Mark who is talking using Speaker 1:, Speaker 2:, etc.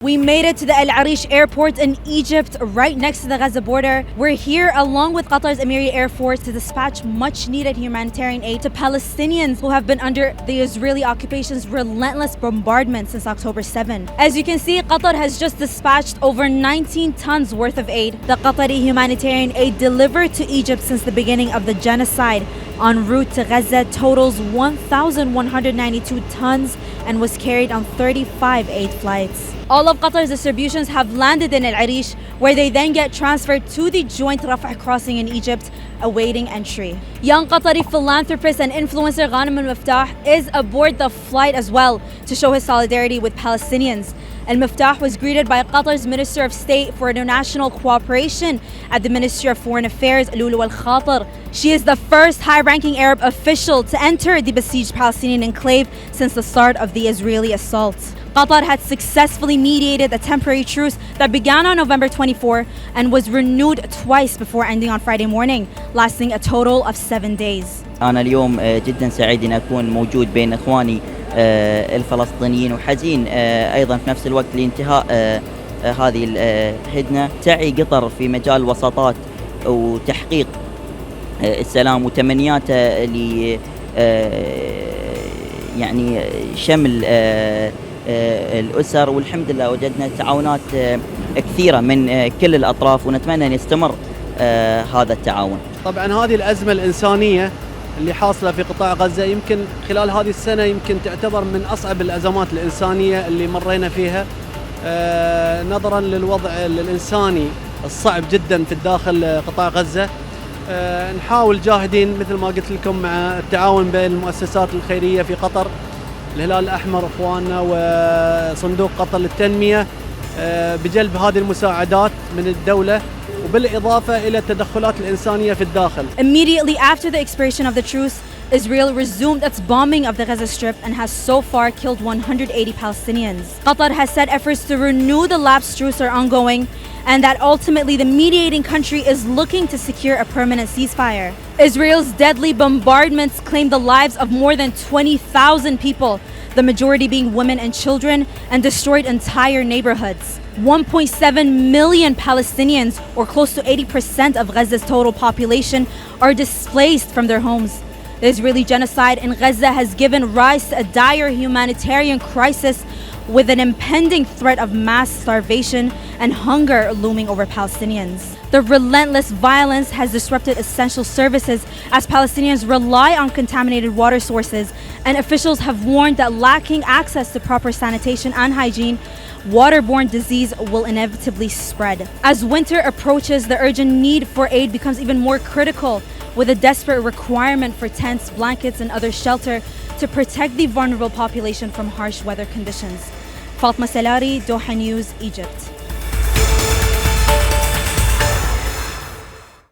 Speaker 1: We made it to the Al Arish airport in Egypt, right next to the Gaza border. We're here along with Qatar's Emiri Air Force to dispatch much needed humanitarian aid to Palestinians who have been under the Israeli occupation's relentless bombardment since October 7. As you can see, Qatar has just dispatched over 19 tons worth of aid. The Qatari humanitarian aid delivered to Egypt since the beginning of the genocide en route to Gaza totals 1,192 tons and was carried on 35 aid flights. All of Qatar's distributions have landed in Al Arish, where they then get transferred to the joint Rafah crossing in Egypt, awaiting entry. Young Qatari philanthropist and influencer Ghanim Al Muftah is aboard the flight as well to show his solidarity with Palestinians. Al Muftah was greeted by Qatar's Minister of State for International Cooperation at the Ministry of Foreign Affairs, Lolwah Al Khater. She is the first high-ranking Arab official to enter the besieged Palestinian enclave since the start of the Israeli assault. Qatar had successfully mediated a temporary truce that began on November 24 and was renewed twice before ending on Friday morning, lasting a total of 7 days.
Speaker 2: أنا اليوم جدا سعيد أن أكون موجود بين إخواني الفلسطينيين وحزين أيضا في نفس الوقت لانتهاء هذه الهدنة. تعي قطر في مجال الوساطات وتحقيق السلام وتمنياته ل يعني شمل الأسر، والحمد لله وجدنا تعاونات كثيرة من كل الأطراف ونتمنى أن يستمر هذا التعاون.
Speaker 3: طبعا هذه الأزمة الإنسانية اللي حاصلة في قطاع غزة يمكن خلال هذه السنة يمكن تعتبر من أصعب الأزمات الإنسانية اللي مرينا فيها نظرا للوضع الإنساني الصعب جدا في الداخل قطاع غزة. نحاول جاهدين مثل ما قلت لكم مع التعاون بين المؤسسات الخيرية في قطر، الهلال الأحمر إخواننا وصندوق قطر للتنمية بجلب هذه المساعدات من الدولة وبالإضافة إلى التدخلات الإنسانية في الداخل.
Speaker 1: Immediately after the expiration of the truce, Israel resumed its bombing of the Gaza Strip and has so far killed 180 Palestinians. Qatar has said efforts to renew the lapsed truce are ongoing and that ultimately the mediating country is looking to secure a permanent ceasefire. Israel's deadly bombardments claimed the lives of more than 20,000 people, the majority being women and children, and destroyed entire neighborhoods. 1.7 million Palestinians, or close to 80% of Gaza's total population, are displaced from their homes. The Israeli genocide in Gaza has given rise to a dire humanitarian crisis with an impending threat of mass starvation and hunger looming over Palestinians. The relentless violence has disrupted essential services as Palestinians rely on contaminated water sources, and officials have warned that lacking access to proper sanitation and hygiene, waterborne disease will inevitably spread. As winter approaches, the urgent need for aid becomes even more critical, with a desperate requirement for tents, blankets, and other shelter to protect the vulnerable population from harsh weather conditions. Fatma Salari, Doha News, Egypt.